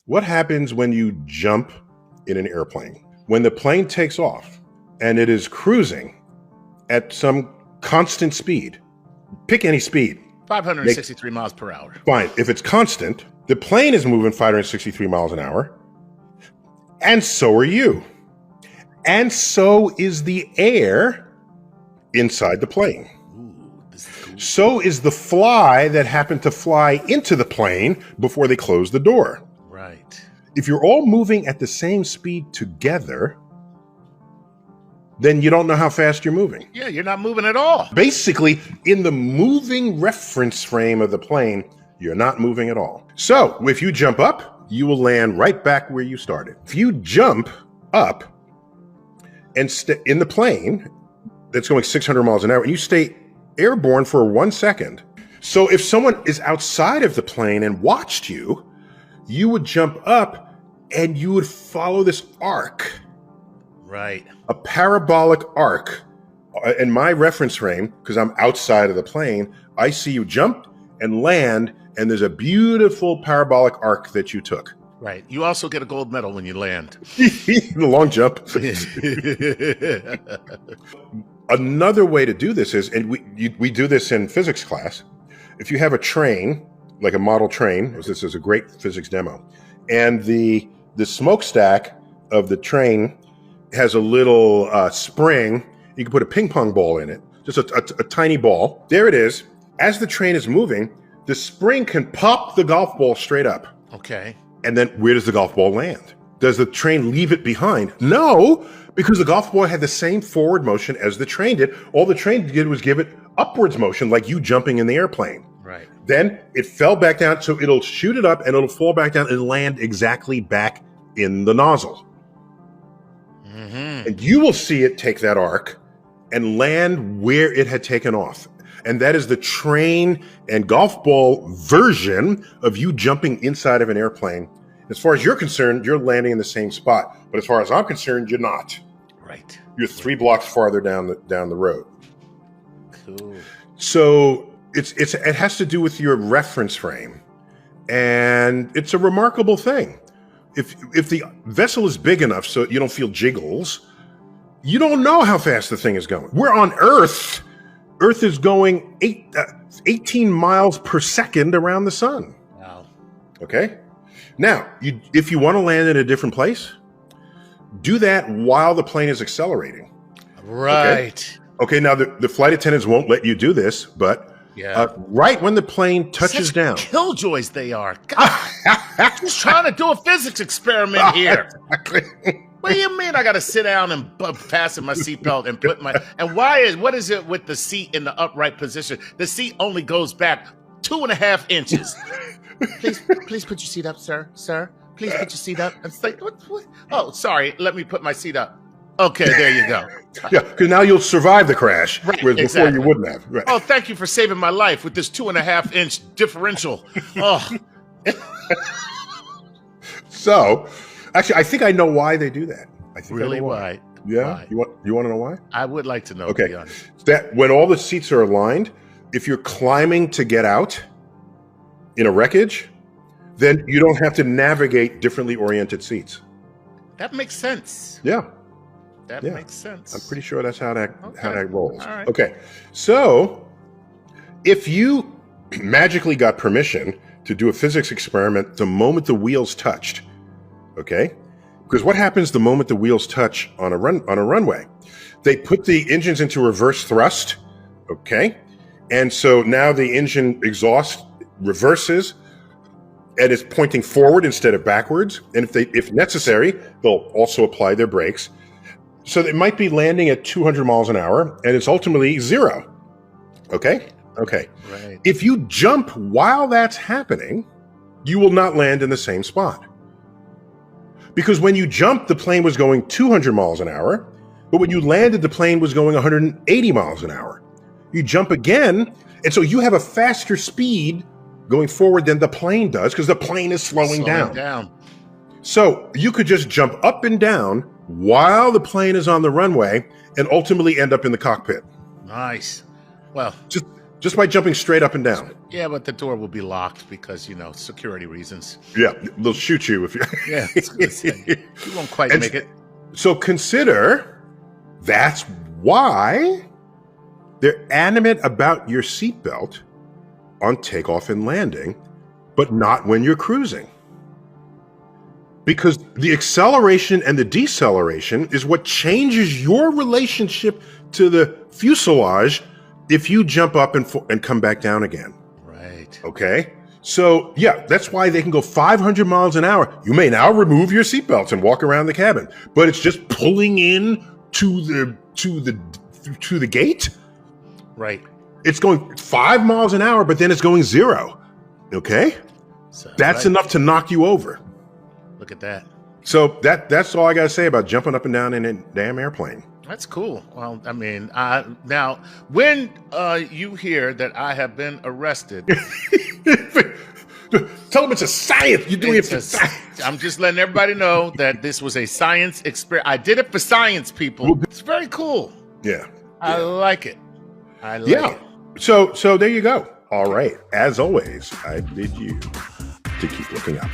What happens when you jump in an airplane? When the plane takes off and it is cruising at some constant speed, pick any speed. 563 miles per hour. Fine. If it's constant, the plane is moving 563 miles an hour, and so are you. And so is the air inside the plane. Ooh, this is cool. So is the fly that happened to fly into the plane before they closed the door. Right. If you're all moving at the same speed together, then you don't know how fast you're moving. Yeah, you're not moving at all. Basically, in the moving reference frame of the plane, you're not moving at all. So, if you jump up, you will land right back where you started. If you jump up and in the plane that's going 600 miles an hour, and you stay airborne for 1 second. So, if someone is outside of the plane and watched you, you would jump up and you would follow this arc. Right. A parabolic arc. In my reference frame, because I'm outside of the plane, I see you jump and land, and there's a beautiful parabolic arc that you took. Right. You also get a gold medal when you land. The long jump. Another way to do this is, and we do this in physics class, if you have a train, like a model train, this is a great physics demo, and the smokestack of the train has a little spring. You can put a ping pong ball in it, just a tiny ball. There it is. As the train is moving, the spring can pop the golf ball straight up. Okay. And then where does the golf ball land? Does the train leave it behind? No, because the golf ball had the same forward motion as the train did. All the train did was give it upwards motion, like you jumping in the airplane. Right. Then it fell back down, so it'll shoot it up and it'll fall back down and land exactly back in the nozzle. Mm-hmm. And you will see it take that arc and land where it had taken off. And that is the train and golf ball version of you jumping inside of an airplane. As far as you're concerned, you're landing in the same spot. But as far as I'm concerned, you're not. Right. You're 3 blocks farther down the road. Cool. So it has to do with your reference frame. And it's a remarkable thing. If the vessel is big enough so you don't feel jiggles, you don't know how fast the thing is going. We're on Earth. Earth is going 18 miles per second around the sun. Wow. Okay? Now, if you want to land in a different place, do that while the plane is accelerating. Right. Okay, now the flight attendants won't let you do this, but right when the plane touches down. Killjoys they are. God, just trying to do a physics experiment here. Exactly. What do you mean I got to sit down and fasten my seatbelt and put my... And what is it with the seat in the upright position? The seat only goes back 2.5 inches. Please put your seat up, sir. Sir, please put your seat up. I'm like, what? Oh, sorry. Let me put my seat up. Okay, there you go. Yeah, because now you'll survive the crash, right, whereas exactly. before you wouldn't have. Right. Oh, thank you for saving my life with this 2.5 inch differential. Oh. So, actually, I think I know why they do that. I think Really? I know Why? Yeah? Why? You want to know why? I would like to know, Okay. to be honest. That when all the seats are aligned, if you're climbing to get out in a wreckage, then you don't have to navigate differently oriented seats. That makes sense. Yeah. That Yeah. makes sense. I'm pretty sure that's how that rolls. All right. Okay. So, if you magically got permission to do a physics experiment the moment the wheels touched, okay? Because what happens the moment the wheels touch on a runway? They put the engines into reverse thrust, okay? And so now the engine exhaust reverses and is pointing forward instead of backwards. And if necessary, they'll also apply their brakes. So it might be landing at 200 miles an hour, and it's ultimately 0. Okay? Okay. Right. If you jump while that's happening, you will not land in the same spot. Because when you jumped, the plane was going 200 miles an hour, but when you landed, the plane was going 180 miles an hour. You jump again, and so you have a faster speed going forward than the plane does, because the plane is slowing down. So you could just jump up and down while the plane is on the runway and ultimately end up in the cockpit. Nice. Well, just by jumping straight up and down. Yeah, but the door will be locked because, security reasons. Yeah, they'll shoot you if you. Yeah, I was gonna say, you won't quite And make it. So consider that's why they're animate about your seatbelt on takeoff and landing, but not when you're cruising. Because the acceleration and the deceleration is what changes your relationship to the fuselage if you jump up and come back down again. Right. Okay? So, yeah, that's why they can go 500 miles an hour. You may now remove your seatbelts and walk around the cabin, but it's just pulling in to the gate. Right. It's going 5 miles an hour, but then it's going 0. Okay? So, That's enough to knock you over. Look at that. So that's all I got to say about jumping up and down in a damn airplane. That's cool. Well, I mean, now when you hear that I have been arrested, Tell them it's a science. You're doing it for science. I'm just letting everybody know that this was a science experiment. I did it for science, people. It's very cool. Yeah. I like it. I like it. So there you go. All right. As always, I bid you to keep looking up.